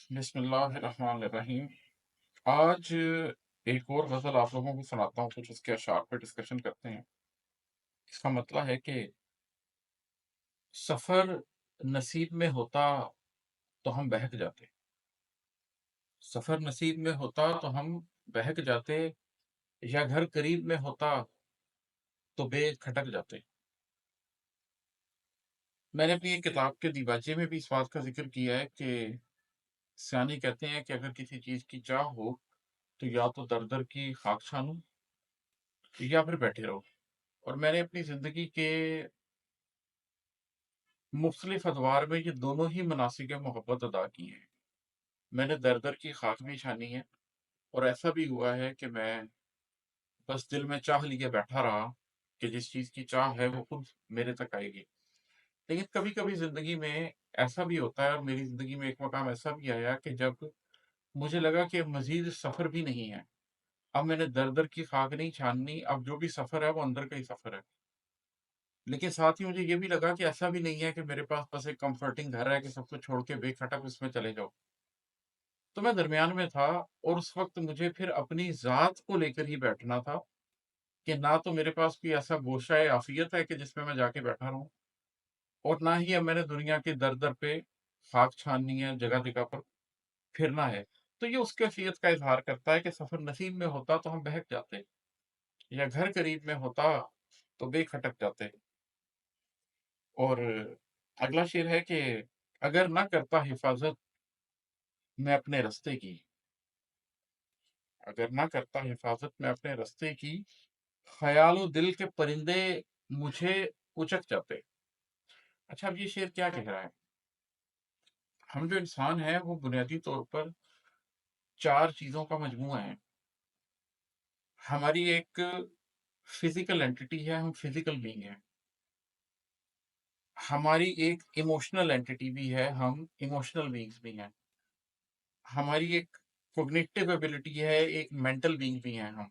बिस्मिल्लाहिर्रहमानिर्रहीम। आज एक और गज़ल आप लोगों को सुनाता हूँ, कुछ उसके अशआर पे डिस्कशन करते हैं। इसका मतलब है कि सफ़र नसीब में होता तो हम बहक जाते, सफ़र नसीब में होता तो हम बहक जाते, या घर करीब में होता तो बेखटक जाते। मैंने अपनी एक किताब के दीबाचे में भी इस बात का ज़िक्र किया है कि सयानी कहते हैं कि अगर किसी चीज़ की चाह हो, तो या तो दर-दर की खाक छानो या फिर बैठे रहो। और मैंने अपनी ज़िंदगी के मुख्तलिफ अदवार में ये दोनों ही मनासिक मोहब्बत अदा की हैं। मैंने दर-दर की खाक भी छानी है, और ऐसा भी हुआ है कि मैं बस दिल में चाह लिए बैठा रहा कि जिस चीज़ की चाह है वो खुद मेरे तक आएगी। लेकिन कभी-कभी ज़िंदगी में ऐसा भी होता है, और मेरी ज़िंदगी में एक मकाम ऐसा भी आया कि जब मुझे लगा कि मज़ीद सफ़र भी नहीं है। अब मैंने दर-दर की खाक नहीं छाननी, अब जो भी सफ़र है वो अंदर का ही सफ़र है। लेकिन साथ ही मुझे ये भी लगा कि ऐसा भी नहीं है कि मेरे पास बस एक कम्फ़र्टिंग घर है कि सब कुछ छोड़ के बेखटक उसमें चले जाओ। तो मैं दरमियान में था, और उस वक़्त मुझे फिर अपनी ज़ात को लेकर ही बैठना था कि ना तो मेरे पास कोई ऐसा गोशाए आफ़ियत है कि जिसमें मैं जाके बैठा रहूँ, और ना ही अब मैंने दुनिया के दर-दर पे खाक छाननी है, जगह-जगह पर फिरना है। तो ये उस कैफ़ियत का इज़हार करता है कि सफ़र नसीब में होता तो हम बहक जाते, या घर करीब में होता तो बेखटक जाते। और अगला शेर है कि अगर ना करता हिफ़ाज़त मैं अपने रास्ते की, अगर ना करता हिफ़ाज़त मैं अपने रास्ते की, ख़यालो दिल के परिंदे मुझे उचक जाते। अच्छा, अब ये शेर क्या कह रहा है? हम जो इंसान हैं वो बुनियादी तौर पर 4 चीज़ों का मजमूआ है। हमारी एक फ़िज़िकल एंटिटी है, हम फ़िज़िकल बीइंग हैं। हमारी एक इमोशनल एंटिटी भी है, हम इमोशनल बीइंग्स भी हैं। हमारी एक कॉग्निटिव एबिलिटी है, एक मेंटल बीइंग भी हैं हम।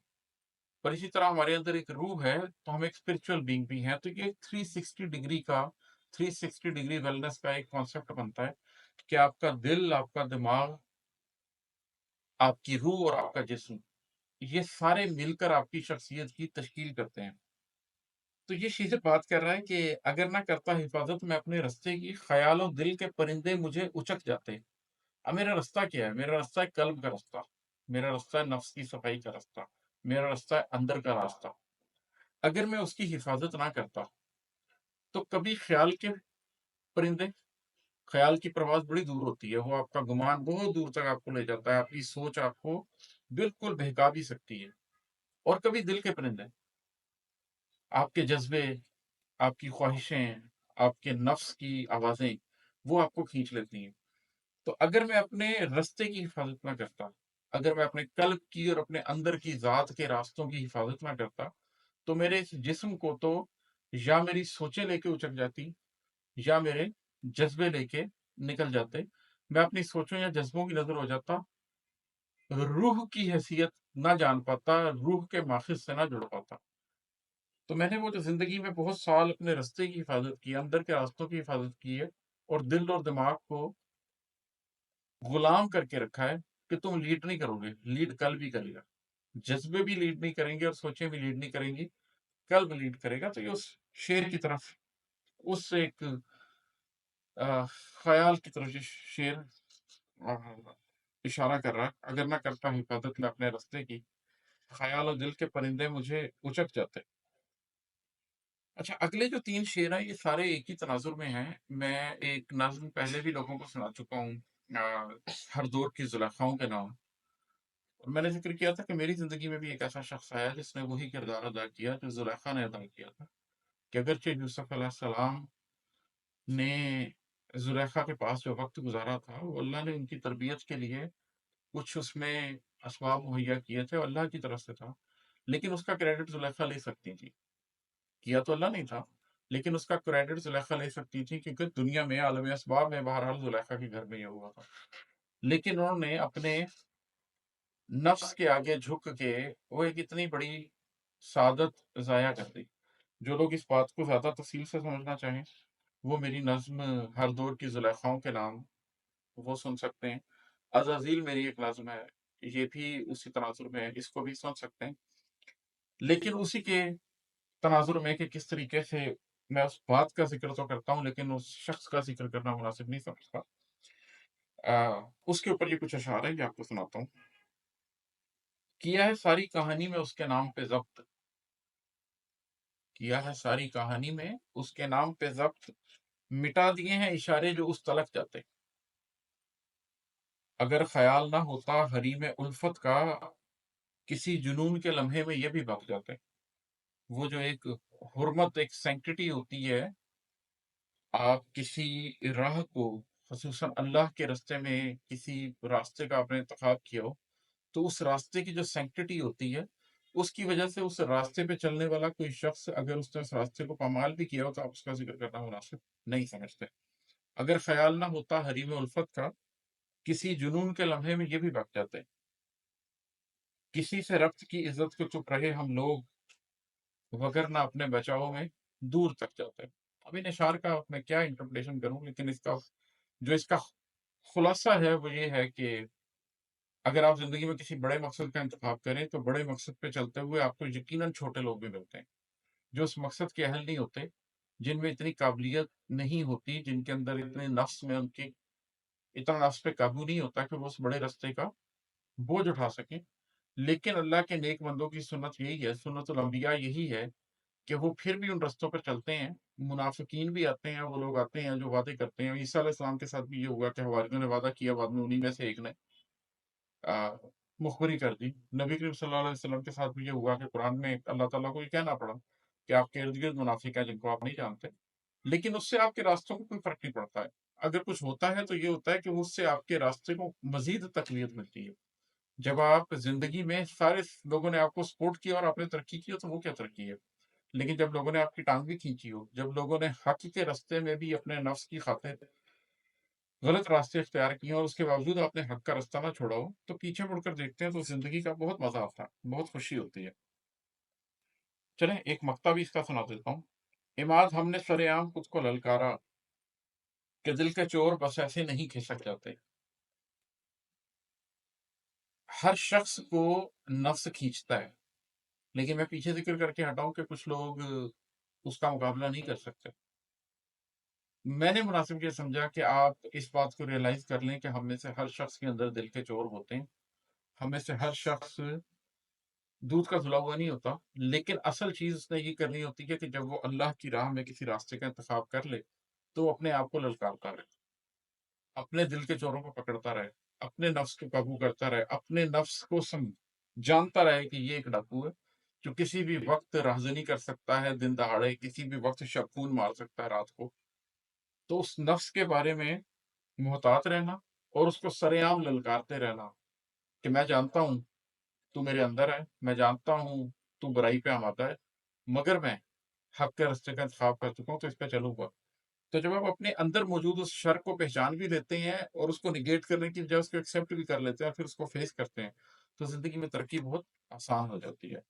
और इसी तरह हमारे अंदर एक रूह है, तो हम एक स्पिरिचुअल बीइंग भी हैं। तो ये 360 डिग्री वेलनेस का एक कॉन्सेप्ट बनता है कि आपका दिल, आपका दिमाग, आपकी रूह और आपका जिस्म, ये सारे मिलकर आपकी शख्सियत की तश्कील करते हैं। तो ये शेर बात कर रहा है कि अगर ना करता हिफाज़त मैं अपने रास्ते की, ख़यालों दिल के परिंदे मुझे उचक जाते। अब मेरा रास्ता क्या है? मेरा रास्ता है कल्ब का रास्ता, मेरा रास्ता है नफ्स की सफाई का रास्ता, मेरा रास्ता है अंदर का रास्ता। अगर मैं उसकी हिफाज़त ना करता, तो कभी ख़्याल के परिंदे, ख़्याल की परवाज़ बड़ी दूर होती है, वो आपका गुमान बहुत दूर तक आपको ले जाता है, आपकी सोच आपको बिल्कुल बहका भी सकती है। और कभी दिल के परिंदे, आपके जज़्बे, आपकी ख़्वाहिशें, आपके नफ्स की आवाज़ें, वो आपको खींच लेती हैं। तो अगर मैं अपने रास्ते की हिफाज़त ना करता, अगर मैं अपने कल्ब की और अपने अंदर की ज़ात के रास्तों की हिफाज़त ना करता, तो मेरे इस जिस्म को तो या मेरी सोचें लेके उचक जाती, या मेरे जज़्बे लेके निकल जाते। मैं अपनी सोचों या जज़्बों की नज़र हो जाता, रूह की हैसियत ना जान पाता, रूह के माखिज़ से ना जुड़ पाता। तो मैंने वो जो ज़िंदगी में बहुत साल अपने रास्ते की हिफाज़त की है, अंदर के रास्तों की हिफाज़त की है, और दिल और दिमाग को गुलाम करके रखा है कि तुम लीड नहीं करोगे, लीड कल्ब ही करेगा। जज़्बे भी लीड नहीं करेंगे और सोचें भी लीड नहीं करेंगी, कल्ब लीड करेगा। तो ये उस शेर की तरफ, उस एक ख़याल की तरफ ये शेर अ, इशारा कर रहा है। अगर ना करता हिफाज़त मैं अपने रास्ते की, ख़याल और दिल के परिंदे मुझे उचक जाते। अच्छा, अगले जो 3 शेर हैं ये सारे एक ही तनाज़ुर में हैं। मैं एक नज़्म पहले भी लोगों को सुना चुका हूँ, हर दौर की ज़ुलेख़ाओं के नाम। और मैंने ज़िक्र किया था कि मेरी ज़िंदगी में भी एक ऐसा शख़्स आया जिसने वही किरदार अदा किया जो ज़ुलेख़ा ने अदा किया था, कि अगरचे यूसुफ़ अलैहिस्सलाम ने ज़ुलेख़ा के पास जो वक़्त गुज़ारा था, वो अल्लाह ने उनकी तरबियत के लिए कुछ उसमें असबाब मुहैया किए थे, और अल्लाह की तरफ से था। लेकिन उसका क्रेडिट ज़ुलेख़ा ले सकती थी। किया तो अल्लाह नहीं था, लेकिन उसका क्रेडिट ज़ुलेख़ा ले सकती थी, क्योंकि दुनिया में आलम असबाब में बहरहाल ज़ुलेख़ा के घर में ये हुआ था। लेकिन उन्होंने अपने नफ्स के आगे झुक के वो एक इतनी बड़ी सादत ज़ाया कर दी। जो लोग इस बात को ज़्यादा तफ़सील से समझना चाहें, वो मेरी नज़्म हर दौर की ज़ुलेख़ाओं के नाम वो सुन सकते हैं। अज़ाज़ील मेरी एक लाज़िम है, ये भी उसी तनाज़ुर में है, इसको भी समझ सकते हैं। लेकिन उसी के तनाज़ुर में कि किस तरीके से मैं उस बात का ज़िक्र तो करता हूँ, लेकिन उस शख़्स का ज़िक्र करना मुनासिब नहीं समझता। उसके ऊपर ये कुछ अशार हैं, ये आपको सुनाता हूँ। किया है सारी कहानी में उसके नाम पे ज़ब्त, किया है सारी कहानी में उसके नाम पे ज़ब्त, मिटा दिए हैं इशारे जो उस तलक जाते। अगर ख़याल ना होता हरीम उल्फ़त का, किसी जुनून के लम्हे में ये भी भाग जाते। वो जो एक हुर्मत, एक सैंक्टिटी होती है, आप किसी राह को, ख़ुसूसन अल्लाह के रास्ते में किसी रास्ते का आपने इंतख़ाब किया हो, तो उस रास्ते की जो सैंक्टिटी होती है, उसकी वजह से उस रास्ते पे चलने वाला कोई शख़्स अगर उसने उस रास्ते को पामाल भी किया हो, तो आप उसका ज़िक्र करना मुनासिब नहीं समझते। अगर ख़याल ना होता हरीम उल्फ़त का, किसी जुनून के लम्हे में ये भी भाग जाते। किसी से रब्त की इज़्ज़त को चुप रहे हम लोग, वगरना अपने बचाव में दूर तक जाते हैं। अब इन इशार का मैं क्या इंटरप्रिटेशन करूँ, लेकिन इसका खुलासा है वो ये है कि अगर आप ज़िंदगी में किसी बड़े मकसद का इंतख़ाब करें, तो बड़े मकसद पे चलते हुए आपको यकीनन छोटे लोग भी मिलते हैं, जो उस मकसद के अहल नहीं होते, जिनमें इतनी काबिलियत नहीं होती, जिनके अंदर इतने नफ्स में उनकी इतना नफ्स पे काबू नहीं होता कि वो उस बड़े रास्ते का बोझ उठा सकें। लेकिन अल्लाह के नेक बंदों की सुन्नत यही है, सुन्नतुल अंबिया यही है कि वो फिर भी उन रास्तों पर चलते हैं। मुनाफ़िकीन भी आते हैं, वो लोग आते हैं जो वादे करते हैं। ईसा अलैहिस्सलाम के साथ भी ये हुआ कि हवारियों ने वादा किया, बाद में उन्हीं में से एक ने अ, मुखबिरी कर दी। नबी करीम सल्लल्लाहु अलैहि वसल्लम के साथ भी ये हुआ कि कुरान में अल्लाह ताला को ये कहना पड़ा कि आपके इर्द-गिर्द मुनाफ़िक हैं जिनको आप नहीं जानते। लेकिन उससे आपके रास्तों को कोई फ़र्क नहीं पड़ता है। अगर कुछ होता है तो ये होता है कि उससे आपके रास्ते को मज़ीद तक़वियत मिलती है। जब आप ज़िंदगी में सारे लोगों ने आपको सपोर्ट किया और आपने तरक्की की हो, तो वो क्या तरक्की है? लेकिन जब लोगों ने आपकी टाँग भी खींची हो, जब लोगों ने हक़ के रास्ते में भी अपने नफ्स की खातिर गलत रास्ते इख्तियार किए और उसके बावजूद आपने हक़ का रास्ता ना छोड़ा हो, तो पीछे मुड़कर देखते हैं तो ज़िंदगी का बहुत मज़ा आता है, बहुत खुशी होती है। चलें एक मक्ता भी इसका सुना देता हूँ। इमाद हमने सरेआम खुद को ललकारा, कि दिल के चोर बस ऐसे नहीं खिसक जाते। हर शख़्स को नफ्स खींचता है, लेकिन मैं पीछे ज़िक्र करके हटा हूँ कि कुछ लोग उसका मुकाबला नहीं कर सकते। मैंने मुनासिब ये समझा कि आप इस बात को रियलाइज़ कर लें कि हम में से हर शख़्स के अंदर दिल के चोर होते हैं। हम में से हर शख़्स दूध का धुला हुआ नहीं होता, लेकिन असल चीज़ उसने ये करनी होती है कि जब वो अल्लाह की राह में किसी रास्ते का इंतख़ाब कर ले, तो वो अपने आप को ललकारता रहे, अपने दिल के चोरों को पकड़ता रहे, अपने नफ्स को काबू करता रहे, अपने नफ्स को जानता रहे कि ये एक डाकू है, जो किसी भी वक़्त राहज़नी कर सकता है दिन दहाड़े, किसी भी वक़्त शब-खून मार सकता है रात को। तो उस नफ्स के बारे में मुहतात रहना और उसको सरेआम ललकारते रहना कि मैं जानता हूँ तू मेरे अंदर है, मैं जानता हूँ तू बुराई पे आमादा है, मगर मैं हक़ के रास्ते का इंतख़ाब कर चुका हूँ तो इस पे चलूँगा। तो जब आप अपने अंदर मौजूद उस शर को पहचान भी लेते हैं और उसको नेगेट करने की बजाय उसको एक्सेप्ट भी कर लेते हैं, फिर उसको फेस करते हैं, तो ज़िंदगी में तरक्की बहुत आसान हो जाती है।